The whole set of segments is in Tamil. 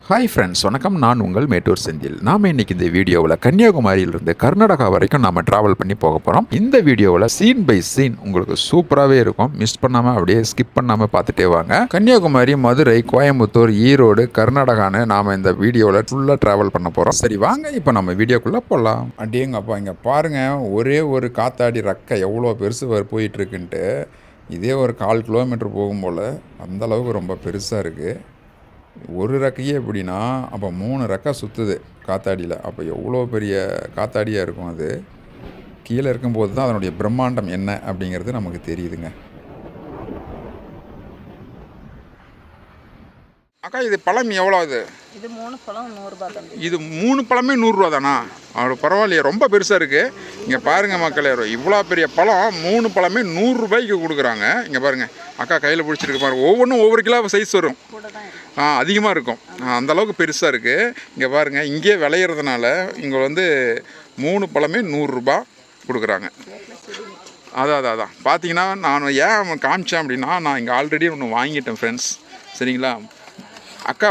ஹாய் ஃப்ரெண்ட்ஸ், வணக்கம். நான் உங்கள் மேட்டூர் செந்தில். நாம் இன்னைக்கு இந்த வீடியோவில் கன்னியாகுமரியிலிருந்து கர்நாடகா வரைக்கும் நாம் ட்ராவல் பண்ணி போக போகிறோம். இந்த வீடியோவில் சீன் பை சீன் உங்களுக்கு சூப்பராகவே இருக்கும். மிஸ் பண்ணாமல் அப்படியே ஸ்கிப் பண்ணாமல் பார்த்துட்டே வாங்க. கன்னியாகுமரி, மதுரை, கோயம்புத்தூர், ஈரோடு, கர்நாடகான்னு நாம் இந்த வீடியோவில் ஃபுல்லாக ட்ராவல் பண்ண போகிறோம். சரி வாங்க, இப்போ நம்ம வீடியோக்குள்ளே போகலாம். அடேங்கப்பா, இங்கே பாருங்கள், ஒரே ஒரு காத்தாடி ரக்கை எவ்வளோ பெருசு போயிட்டுருக்குன்ட்டு. இதே ஒரு 1/4 கிலோமீட்டர் போகும் போல் அந்தளவுக்கு ரொம்ப பெருசாக இருக்குது. ஒரு ரெக்கையே எப்படின்னா அப்போ 3 ரெக்கை சுற்றுது காத்தாடியில். அப்போ எவ்வளோ பெரிய காத்தாடியாக இருக்கும். அது கீழே இருக்கும்போது தான் அதனுடைய பிரம்மாண்டம் என்ன அப்படிங்கிறது நமக்கு தெரியுதுங்க. அக்கா, இது பழம் எவ்வளோ? இது 3 பழம் 100 ரூபாய் தான். இது 3 பழமே 100 ரூபா தானா? அவ்வளோ பரவாயில்லையே, ரொம்ப பெருசாக இருக்குது. இங்கே பாருங்கள் மக்களே, இவ்வளோ பெரிய பழம் 3 பழமே 100 ரூபாய்க்கு கொடுக்குறாங்க. இங்கே பாருங்கள், அக்கா கையில் பிடிச்சிருக்கு பாருங்கள். ஒவ்வொன்றும் ஒவ்வொரு கிலோ சைஸ் வரும். அதிகமாக இருக்கும். அந்தளவுக்கு பெருசாக இருக்குது. இங்கே பாருங்கள், இங்கே விளையிறதுனால இங்கே 3 பழமே 100 ரூபா கொடுக்குறாங்க. அதான் பார்த்தீங்கன்னா, நான் ஏன் காமிச்சேன் அப்படின்னா, நான் இங்கே ஆல்ரெடி ஒன்று வாங்கிட்டேன் ஃப்ரெண்ட்ஸ். சரிங்களா? அக்கா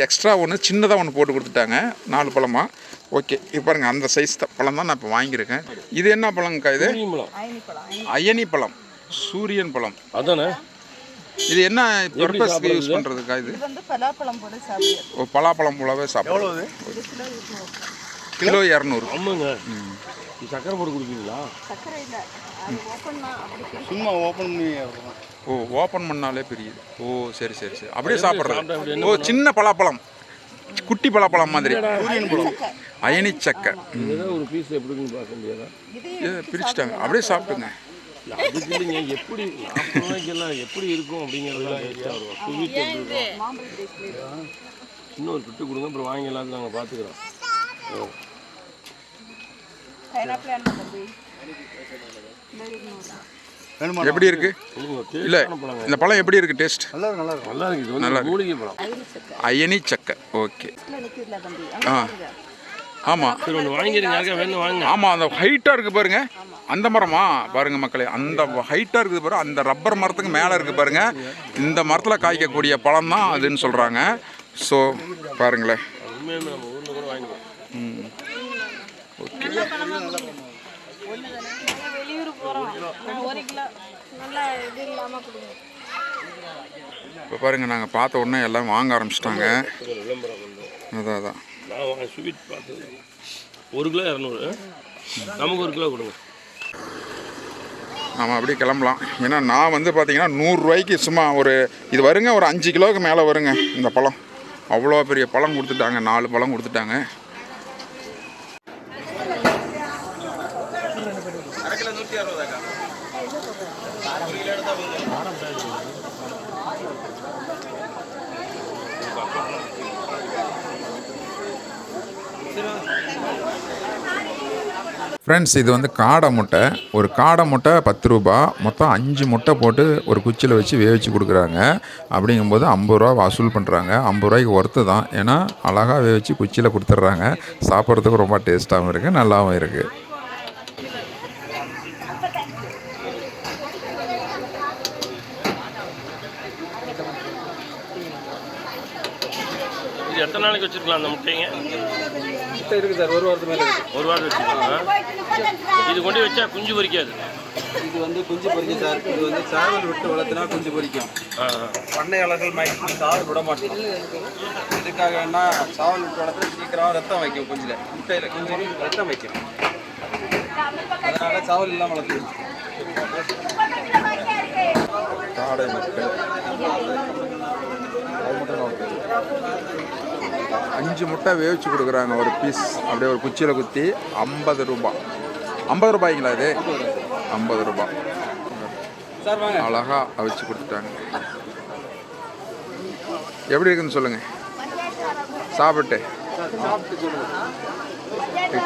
எக்ஸ்ட்ரா ஒன்று சின்னதாக ஒன்று போட்டு கொடுத்துட்டாங்க, 4 பழமா. ஓகே, இப்போ பாருங்கள், அந்த சைஸ் பழம் தான் நான் இப்போ வாங்கியிருக்கேன். இது என்ன பழங்கக்கா? இது அயனி பழம், சூரியன் பழம். அதானே? இது என்ன பர்பஸ்க்கு யூஸ் பண்ணுறதுக்கா? இது பலாப்பழம் போல சாப்பிடுறது. பலாப்பழம் போலவே சாப்பிடுறது. கிலோ 200. சக்கரை போட்டு கொடுப்பீங்களா? சக்கரை இல்லை, சும்மா ஓப்பன் பண்ணி. ஓப்பன் பண்ணாலே பெரியது. சரி அப்படியே சாப்பிட்றது. சின்ன பலாப்பழம், குட்டி பலாப்பழம் மாதிரி. அயனி சக்கை. ஒரு பீஸ் எப்படி பார்க்க முடியாதா? பிரிச்சுட்டாங்க, அப்படியே சாப்பிட்டுங்க. அதுக்கு இல்லைங்க, எப்படி 40 ரூபாய்க்கெல்லாம் எப்படி இருக்கும் அப்படிங்கிறதுலாம் டேஸ்ட்டாக வரும். இன்னொரு பிட்டு கொடுங்க, அப்புறம் வாங்கிடலாம், நாங்கள் பார்த்துக்குறோம். எப்படி இருக்கு? இல்லை, இந்த பழம் எப்படி இருக்கு? டேஸ்ட் நல்லா இருக்கு. நல்லா மூலிகை பழம், அயனி சக்கை. ஓகே. ஆமாம், சரி ஒன்று வாங்கிடுங்க. வேணும் வாங்க. ஆமாம், அந்த ஹைட்டாக இருக்குது பாருங்க, அந்த மரமா பாருங்கள் மக்களே, அந்த ஹைட்டாக இருக்குது பாருங்க. அந்த ரப்பர் மரத்துக்கு மேலே இருக்குது பாருங்கள். இந்த மரத்தில் காய்க்கக்கூடிய பழம் தான் அதுன்னு சொல்கிறாங்க. ஸோ பாருங்களேன். ஓகே, இப்போ பாருங்கள், நாங்கள் பார்த்த உடனே எல்லாம் வாங்க ஆரம்பிச்சிட்டாங்க. அதான் ஸ்வீட் பார்த்தது 1 கிலோ 200. நமக்கு 1 கிலோ கொடுங்க. நம்ம அப்படியே கிளம்பலாம். ஏன்னா நான் பார்த்தீங்கன்னா 100 ரூபாய்க்கு சும்மா இது வருங்க, ஒரு 5 கிலோவுக்கு மேலே வருங்க இந்த பழம். அவ்வளோ பெரிய பழம் கொடுத்துட்டாங்க, 4 பழம் கொடுத்துட்டாங்க. ஃப்ரெண்ட்ஸ், இது காடை முட்டை. ஒரு காடை முட்டை 10 ரூபா. மொத்தம் 5 முட்டை போட்டு ஒரு குச்சியில் வச்சு வேவிச்சு கொடுக்குறாங்க. அப்படிங்கும்போது 50 ரூபா வசூல் பண்ணுறாங்க. 50 ரூபாய்க்கு ஒர்த்து தான். ஏன்னா அழகாக வேவிச்சு குச்சியில் கொடுத்துட்றாங்க. சாப்பிட்றதுக்கு ரொம்ப டேஸ்ட்டாகவும் இருக்குது, நல்லாவும் இருக்குது. எத்தனை நாளைக்கு வச்சுருக்கலாம் அந்த முட்டைங்க? முட்டை இருக்குது சார், 1 வாரத்துக்கு மேலே இருக்குது. 1 வாரம் வச்சுருக்காங்க. இது கொண்டு வச்சா குஞ்சு பொரிக்காது? இது குஞ்சு பொரிக்கும் சார். இது சாவல் விட்டு வளர்த்துனா குஞ்சு பொரிக்கும். பண்ணையாளர்கள் மேக்ஸிமம் சாவல் விட மாட்டோம். இதுக்காக என்ன, சாவல் விட்டு வளர்த்துனா சீக்கிரம் ரத்தம் வைக்கும். குஞ்சில் முட்டையில் குஞ்சு ரத்தம் வைக்கும். அதனால் சாவல் இல்லாமல் வளர்த்து. காடை முட்டை 5 முட்டை வேவிச்சு கொடுக்குறாங்க. ஒரு பீஸ் அப்படியே ஒரு குச்சியில் குத்தி 50 ரூபா. 50 ரூபாய்ங்களா? இது 50 ரூபா. அழகாக அவிச்சு கொடுத்துட்டாங்க. எப்படி இருக்குன்னு சொல்லுங்கள், சாப்பிட்டு.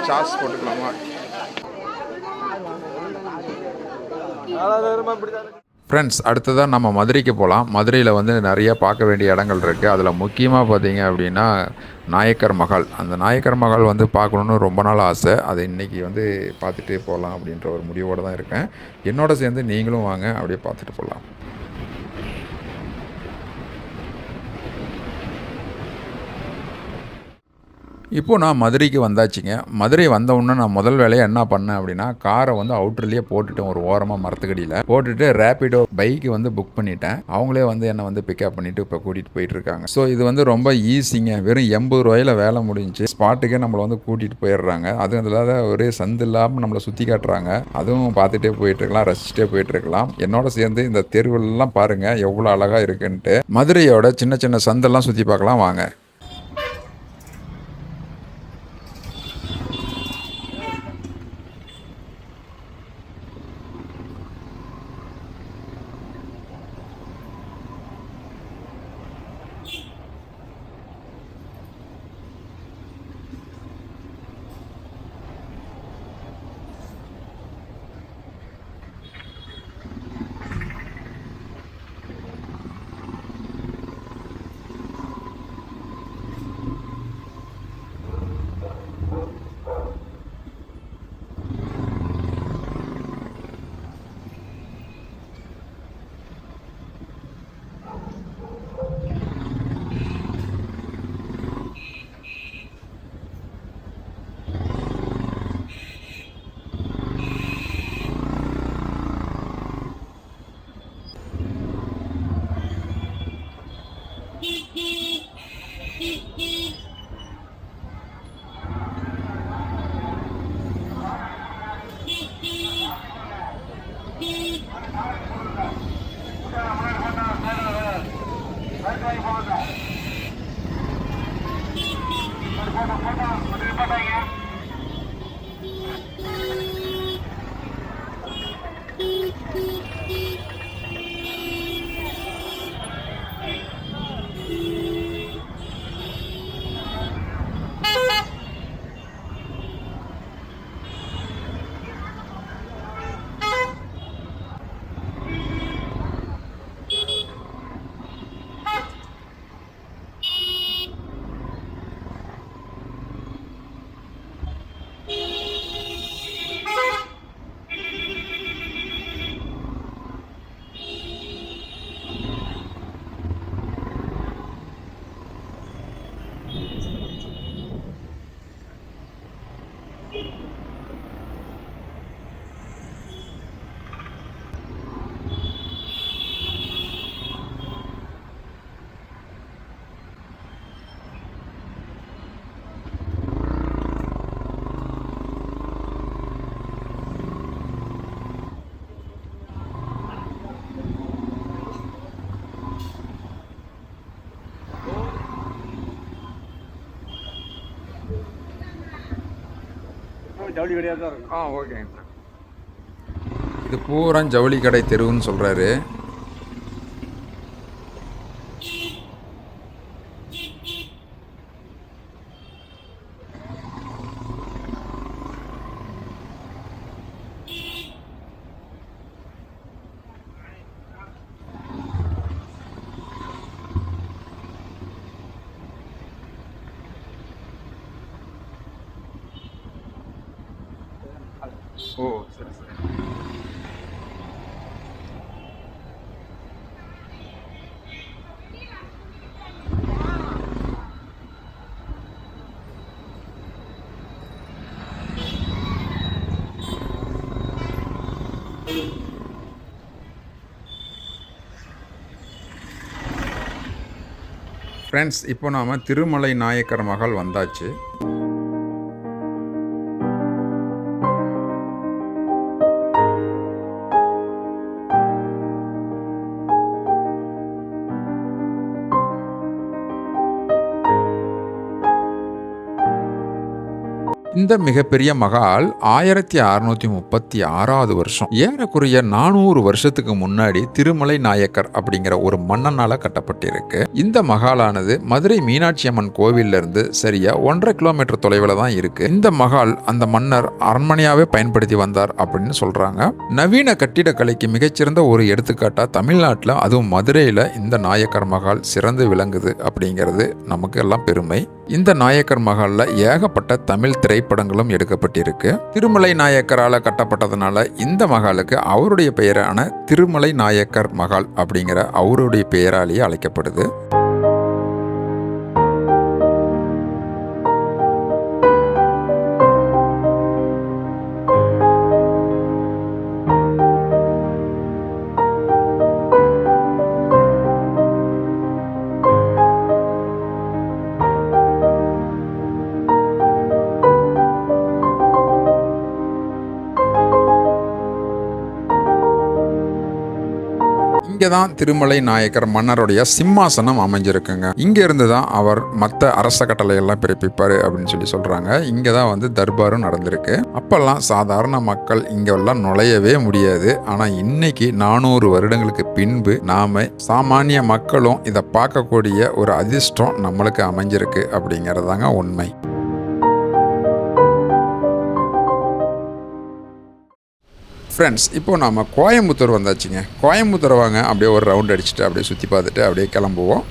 சாஸ் போட்டுக்கலாமா? ஃப்ரெண்ட்ஸ், அடுத்ததாக நம்ம மதுரைக்கு போகலாம். மதுரையில் நிறைய பார்க்க வேண்டிய இடங்கள் இருக்குது. அதில் முக்கியமாக பார்த்தீங்க அப்படின்னா நாயக்கர் மஹால். அந்த நாயக்கர் மஹால் பார்க்கணுன்னு ரொம்ப நாள் ஆசை. அதை இன்றைக்கி பார்த்துட்டே போகலாம் அப்படின்ற ஒரு முடிவோடு தான் இருக்கேன். என்னோட சேர்ந்து நீங்களும் வாங்க, அப்படியே பார்த்துட்டு போகலாம். இப்போ நான் மதுரைக்கு வந்தாச்சுங்க. மதுரை வந்த உடனே நான் முதல் வேலையை என்ன பண்ணேன் அப்படின்னா, காரை வந்து அவுட்டர்லேயே போட்டுட்டேன், ஒரு ஓரமாக மரத்துக்கடியில் போட்டுட்டு ரேப்பிடோ பைக்கு வந்து புக் பண்ணிட்டேன். அவங்களே வந்து என்னை வந்து பிக்கப் பண்ணிட்டு இப்போ கூட்டிகிட்டு போயிட்டு இருக்காங்க. ஸோ இது வந்து ரொம்ப ஈஸிங்க. வெறும் 80 ரூபாயில் வேலை முடிஞ்சு ஸ்பாட்டுக்கே நம்மளை வந்து கூட்டிகிட்டு போயிடுறாங்க. அதுவும் இல்லாத ஒரே சந்து இல்லாமல் நம்மளை சுற்றி காட்டுறாங்க. அதுவும் பார்த்துட்டே போயிட்டு இருக்கலாம், ரசிச்சுட்டே போயிட்டு இருக்கலாம். என்னோட சேர்ந்து இந்த தெருவெல்லாம் பாருங்க எவ்வளோ அழகா இருக்குன்ட்டு. மதுரையோட சின்ன சின்ன சந்தெல்லாம் சுற்றி பார்க்கலாம் வாங்க. ஜவுளி கடையாக தான் இருக்கும். ஓகேங்க சார். இது பூரா ஜவுளி கடை தெருவுன்னு சொல்கிறாரு. ஓ சரி சரி. ஃப்ரெண்ட்ஸ், இப்போ நாம் திருமலை நாயக்கர் மஹால் வந்தாச்சு. இந்த மிகப்பெரிய மகால் 1636 வருஷம், ஏறக்குறைய 400 வருஷத்துக்கு முன்னாடி திருமலை நாயக்கர் அப்படிங்கிற ஒரு மன்னனால கட்டப்பட்டிருக்கு. இந்த மகாலானது மதுரை மீனாட்சி அம்மன் கோவில்ல இருந்து சரியா 1.5 கிலோமீட்டர் தொலைவில் தான் இருக்கு. இந்த மகால் அந்த மன்னர் அரண்மனையாவே பயன்படுத்தி வந்தார் அப்படின்னு சொல்றாங்க. நவீன கட்டிடக்கலைக்கு மிகச்சிறந்த ஒரு எடுத்துக்காட்டா தமிழ்நாட்டில், அதுவும் மதுரையில இந்த நாயக்கர் மகால் சிறந்து விளங்குது அப்படிங்கிறது நமக்கு எல்லாம் பெருமை. இந்த நாயக்கர் மகால்ல ஏகப்பட்ட தமிழ் திரைப்படங்களும் எடுக்கப்பட்டிருக்கு. திருமலை நாயக்கரால கட்டப்பட்டதுனால இந்த மகாலுக்கு அவருடைய பெயரான திருமலை நாயக்கர் மகால் அப்படிங்கிற அவருடைய பெயராலேயே அழைக்கப்படுது. இங்கே தான் திருமலை நாயக்கர் மன்னருடைய சிம்மாசனம் அமைஞ்சிருக்குங்க. இங்கே இருந்து தான் அவர் மற்ற அரச கட்டளை எல்லாம் பிறப்பிப்பார் அப்படின்னு சொல்லி சொல்கிறாங்க. இங்கே தான் வந்து தர்பாரும் நடந்திருக்கு. அப்போல்லாம் சாதாரண மக்கள் இங்கெல்லாம் நுழையவே முடியாது. ஆனால் இன்னைக்கு 400 வருடங்களுக்கு பின்பு நாம் சாமானிய மக்களும் இதை பார்க்கக்கூடிய ஒரு அதிர்ஷ்டம் நம்மளுக்கு அமைஞ்சிருக்கு அப்படிங்கிறதாங்க உண்மை. ஃப்ரெண்ட்ஸ், இப்போ நாம் கோயம்புத்தூர் வந்தாச்சுங்க. கோயம்புத்தூர் வாங்க அப்படியே ஒரு ரவுண்ட் அடிச்சுட்டு அப்படியே சுற்றி பார்த்துட்டு அப்படியே கிளம்புவோம்.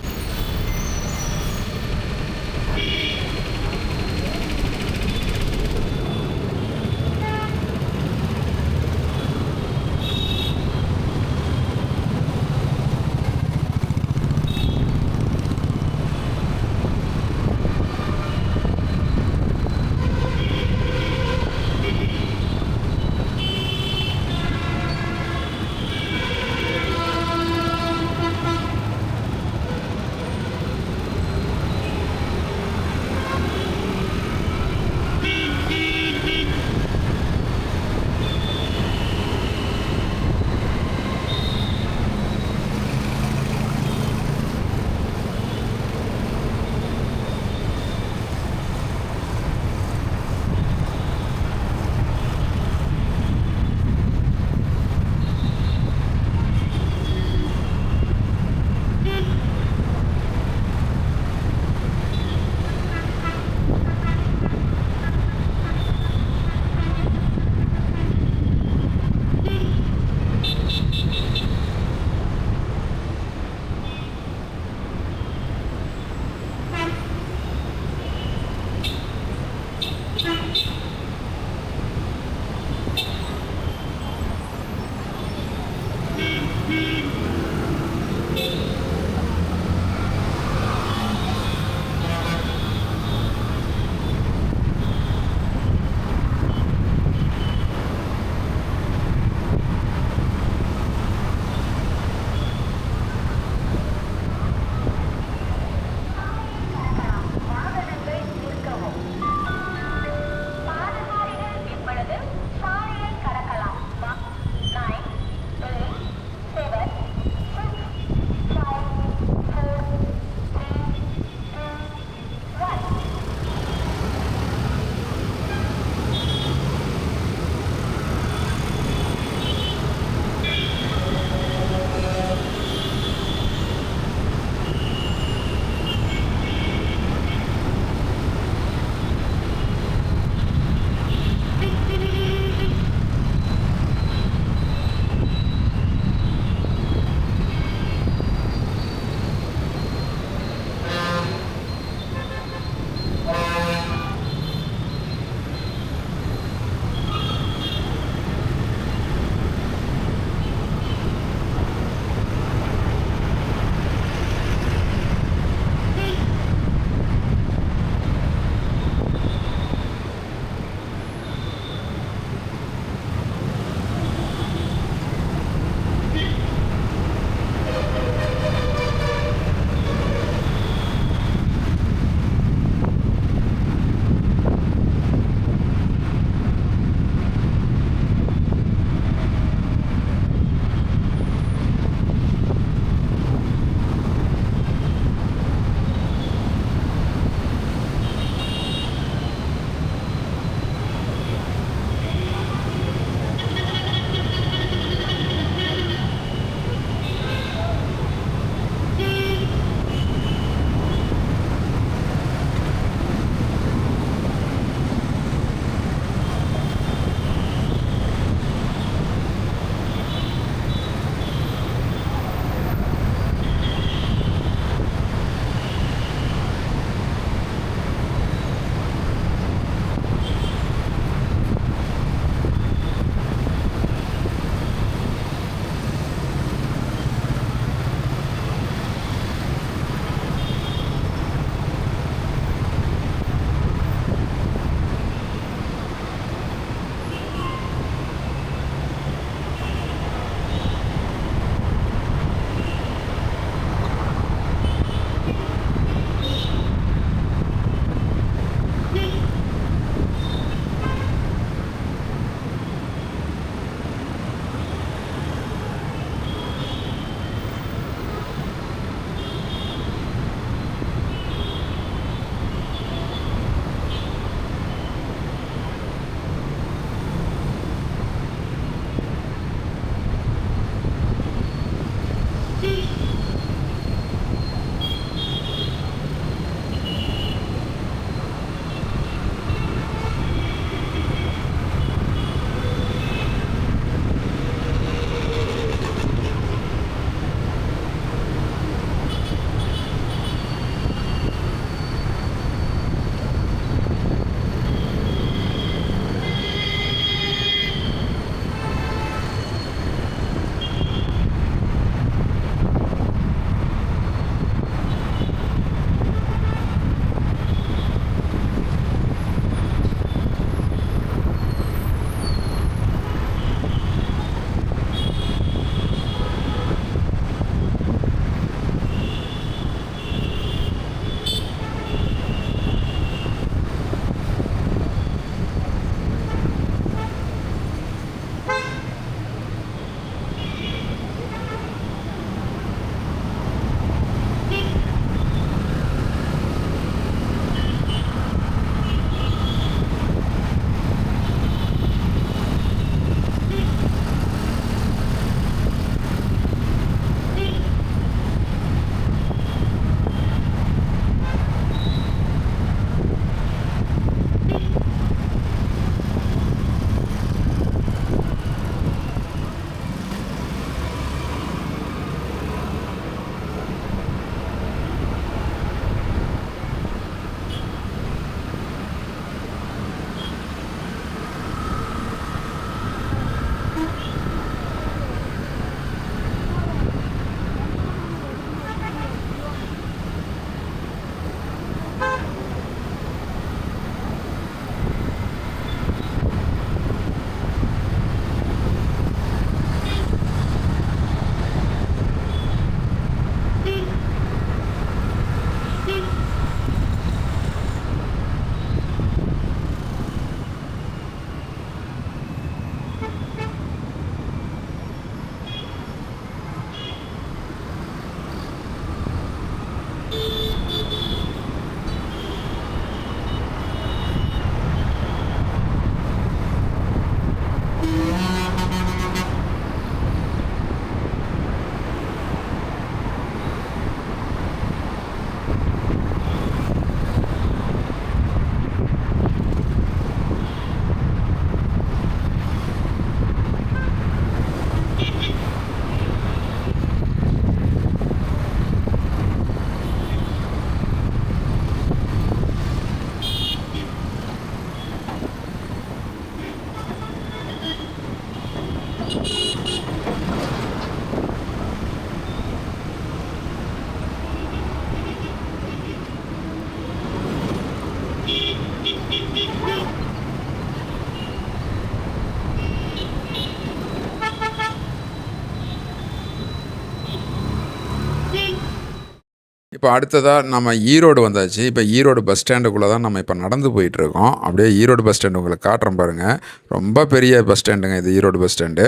இப்போ அடுத்ததாக நம்ம ஈரோடு வந்தாச்சு. இப்போ ஈரோடு பஸ் ஸ்டாண்டுக்குள்ளே தான் நம்ம இப்போ நடந்து போயிட்டுருக்கோம். அப்படியே ஈரோடு பஸ் ஸ்டாண்டு உங்களுக்கு காட்டுறேன் பாருங்கள். ரொம்ப பெரிய பஸ் ஸ்டாண்டுங்க இது, Erode bus stand.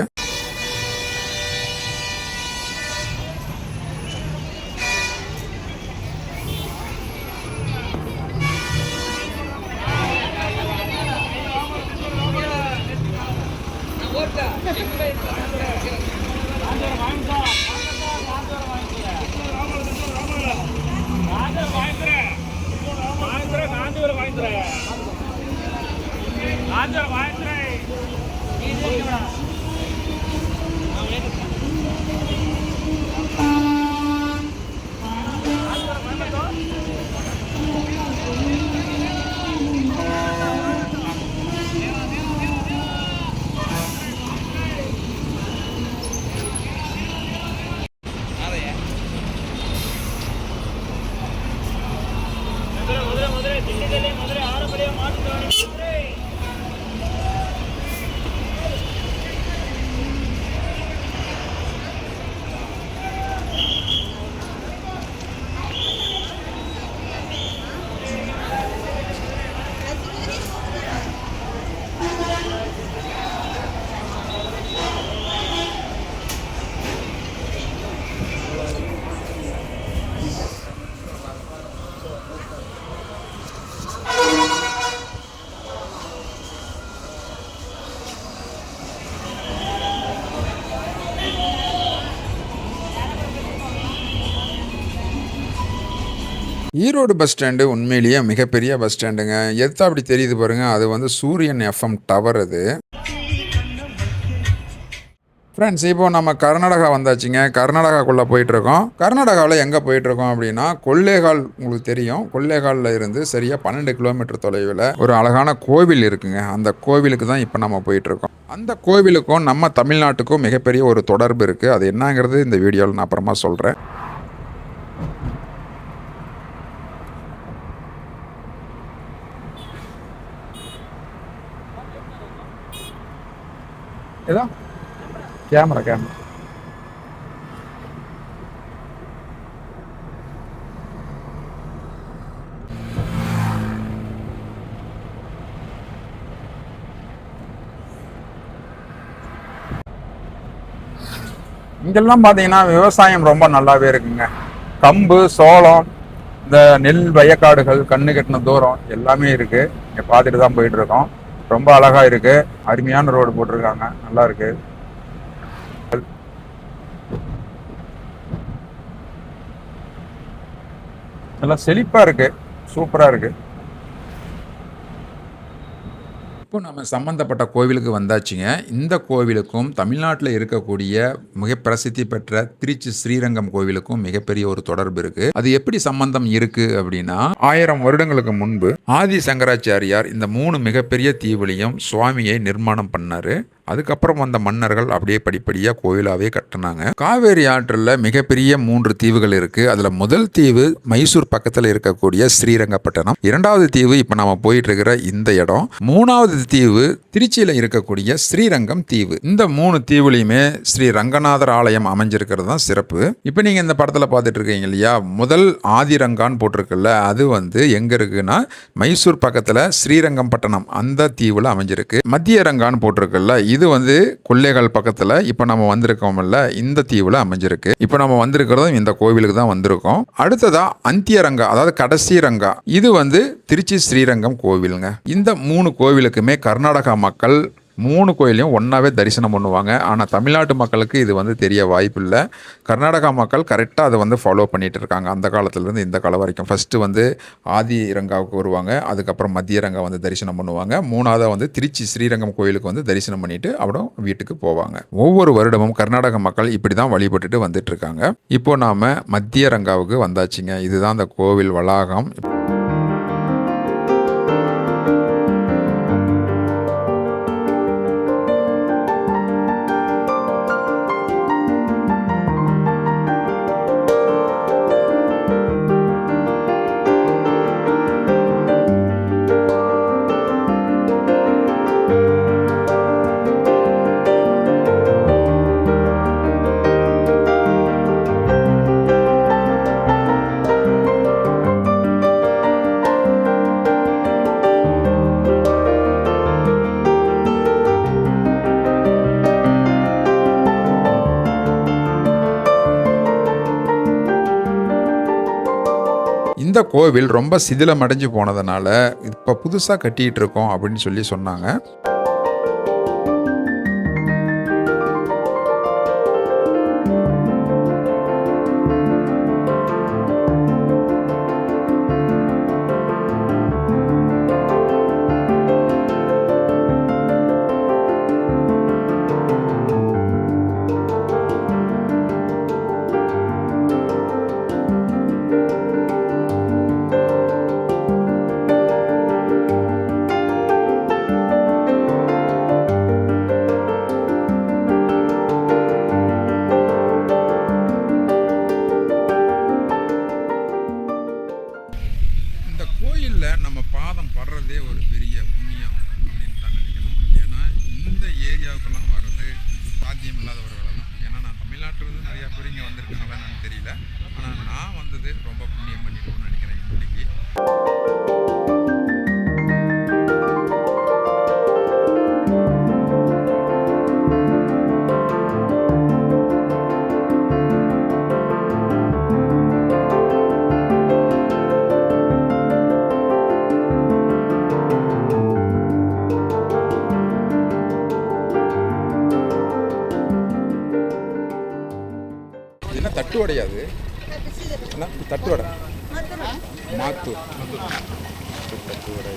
Erode bus stand உண்மையிலேயே மிகப்பெரிய பஸ் ஸ்டாண்டுங்க. எது அப்படி தெரியுது பாருங்கள், அது வந்து சூரியன் எஃப்எம் டவர் அது. ஃப்ரெண்ட்ஸ், இப்போ நம்ம கர்நாடகா வந்தாச்சுங்க. கர்நாடகாக்குள்ளே போயிட்டுருக்கோம். கர்நாடகாவில் எங்கே போயிட்டுருக்கோம் அப்படின்னா, கொள்ளேகால் உங்களுக்கு தெரியும். கொள்ளேகாலில் இருந்து சரியாக 12 கிலோமீட்டர் தொலைவில் ஒரு அழகான கோவில் இருக்குங்க. அந்த கோவிலுக்கு தான் இப்போ நம்ம போயிட்டுருக்கோம். அந்த கோவிலுக்கும் நம்ம தமிழ்நாட்டுக்கும் மிகப்பெரிய ஒரு தொடர்பு இருக்குது. அது என்னங்கிறது இந்த வீடியோவில் நான் அப்புறமா சொல்கிறேன். ஏதா கேமரா இங்கெல்லாம் பார்த்தீங்கன்னா விவசாயம் ரொம்ப நல்லாவே இருக்குங்க. கம்பு, சோளம், இந்த நெல் வயக்காடுகள், கண்ணு கட்டின தூரம் எல்லாமே இருக்கு. இங்கே பார்த்துட்டு தான் போயிட்டு இருக்கோம். ரொம்ப அழகா இருக்கு. அருமையான ரோடு போட்டிருக்காங்க, நல்லா இருக்கு. நல்லா செழிப்பா இருக்கு, சூப்பரா இருக்கு. இப்போ நம்ம சம்மந்தப்பட்ட கோவிலுக்கு வந்தாச்சுங்க. இந்த கோவிலுக்கும் தமிழ்நாட்டில் இருக்கக்கூடிய மிக பிரசித்தி பெற்ற திருச்சி ஸ்ரீரங்கம் கோவிலுக்கும் மிகப்பெரிய ஒரு தொடர்பு இருக்கு. அது எப்படி சம்பந்தம் இருக்கு அப்படின்னா, 1000 வருடங்களுக்கு முன்பு ஆதி சங்கராச்சாரியார் இந்த 3 மிகப்பெரிய தீவுலையும் சுவாமியை நிர்மாணம் பண்ணாரு. அதுக்கப்புறம் வந்த மன்னர்கள் அப்படியே படிப்படியாக கோயிலாகவே கட்டினாங்க. காவேரி ஆற்றில் மிகப்பெரிய 3 தீவுகள் இருக்குது. அதில் முதல் தீவு மைசூர் பக்கத்தில் இருக்கக்கூடிய ஸ்ரீரங்கப்பட்டணம். 2வது தீவு இப்போ நம்ம போயிட்டு இருக்கிற இந்த இடம். 3வது தீவு திருச்சியில் இருக்கக்கூடிய ஸ்ரீரங்கம் தீவு. இந்த 3 தீவுலையுமே ஸ்ரீ ரங்கநாதர் ஆலயம் அமைஞ்சிருக்கிறது தான் சிறப்பு. இப்போ நீங்கள் இந்த படத்தில் பார்த்துட்டு இருக்கீங்க இல்லையா, முதல் ஆதிரங்கான்னு போட்டிருக்குல்ல, அது வந்து எங்கே இருக்குன்னா மைசூர் பக்கத்தில் ஸ்ரீரங்கப்பட்டணம் அந்த தீவில் அமைஞ்சிருக்கு. மத்திய ரங்கான்னு போட்டிருக்குல்ல, இது வந்து கொள்ளைகால் பக்கத்தில் இப்போ நம்ம வந்திருக்கோம்ல, இந்த தீவில் அமைஞ்சிருக்கு. இப்போ நம்ம வந்திருக்கிறதும் இந்த கோவிலுக்கு தான் வந்திருக்கோம். அடுத்ததா அந்தியரங்கா, அதாவது கடைசி ரங்கா, இது வந்து திருச்சி ஸ்ரீரங்கம் கோவிலுங்க. இந்த 3 கோவிலுக்குமே கர்நாடகா மக்கள் 3 கோயிலையும் ஒன்றாவே தரிசனம் பண்ணுவாங்க. ஆனால் தமிழ்நாட்டு மக்களுக்கு இது வந்து தெரிய வாய்ப்பு இல்லை. கர்நாடகா மக்கள் கரெக்டாக அதை வந்து ஃபாலோ பண்ணிகிட்டு இருக்காங்க அந்த காலத்துலேருந்து இந்த காலம் வரைக்கும். ஃபஸ்ட்டு வந்து ஆதி ரங்காவுக்கு வருவாங்க, அதுக்கப்புறம் மத்திய ரங்கா வந்து தரிசனம் பண்ணுவாங்க, 3வது வந்து திருச்சி ஸ்ரீரங்கம் கோயிலுக்கு வந்து தரிசனம் பண்ணிவிட்டு அப்புறம் வீட்டுக்கு போவாங்க. ஒவ்வொரு வருடமும் கர்நாடக மக்கள் இப்படி தான் வழிபட்டுட்டு வந்துட்டுருக்காங்க. இப்போது நாம் மத்திய ரங்காவுக்கு வந்தாச்சுங்க. இதுதான் அந்த கோவில் வளாகம். இந்த கோவில் ரொம்ப சிதிலம் அடைஞ்சு போனதுனால இப்போ புதுசாக கட்டிகிட்டு இருக்கோம் அப்படின்னு சொல்லி சொன்னாங்க. கோயிலில் நம்ம பாதம் படுறதே ஒரு பெரிய புண்ணியம் அப்படின்னு தான் நினைக்கணும். ஏன்னா இந்த ஏரியாவுக்கெல்லாம் வர்றது சாத்தியம் இல்லாத ஒரு வேலை தான். ஏன்னா நான் தமிழ்நாட்டிலிருந்து நிறையா பேர் இங்கே வந்திருக்காங்களா என்னன்னு தெரியல. ஆனால் நான் வந்தது ரொம்ப புண்ணியம் பண்ணிக்கணும்னு நினைக்கிறேன் இன்னைக்கு. என்ன தட்டு வடையாது, என்ன தட்டு வடை, மாத்தூர் தட்டு வடை.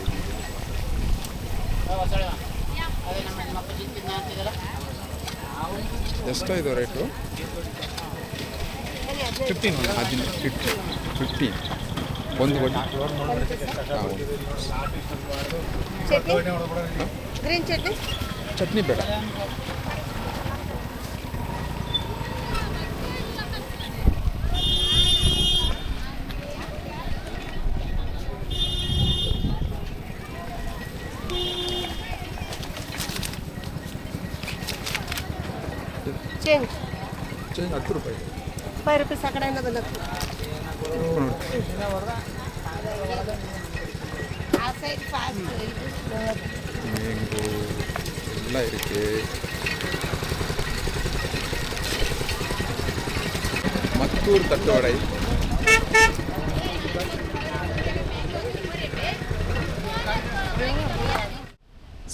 ಎಷ್ಟು ಇದು ರೇಟು? 15 ಒಂದು ಬಡ್ಡಿ. ಗ್ರೀನ್ ಚಟ್ನಿ ಚಟ್ನಿ ಬೇಡ. ಚೇಂಜ್ ಚೇಂಜ್ 10 ರೂಪಾಯಿ. 5 ರೂಪೀಸ್ ಆ ಕಡೆಯಿಂದ ಬಂದದ್ದು. மேங்கோ எல்லாம் இருக்கு. மத்தூர் தட்டு வடை.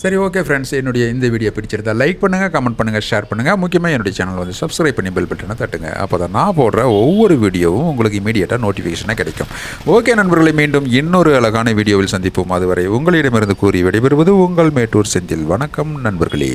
சரி, ஓகே ஃப்ரெண்ட்ஸ், என்னுடைய இந்த வீடியோ பிடிச்சிருந்தா லைக் பண்ணுங்கள், கமெண்ட் பண்ணுங்கள், ஷேர் பண்ணுங்கள். முக்கியமாக என்னுடைய சேனல் வந்து சப்ஸ்கிரைப் பண்ணி பெல் பட்டனை தட்டுங்க. அப்போ தான் நான் போடுற ஒவ்வொரு வீடியோவும் உங்களுக்கு இமீடியட்டாக நோட்டிஃபிகேஷனாக கிடைக்கும். ஓகே நண்பர்களை, மீண்டும் இன்னொரு அழகான வீடியோவில் சந்திப்போம். அதுவரை உங்களிடமிருந்து கூறி விடைபெறுவது உங்கள் மேட்டூர் செந்தில். வணக்கம் நண்பர்களே.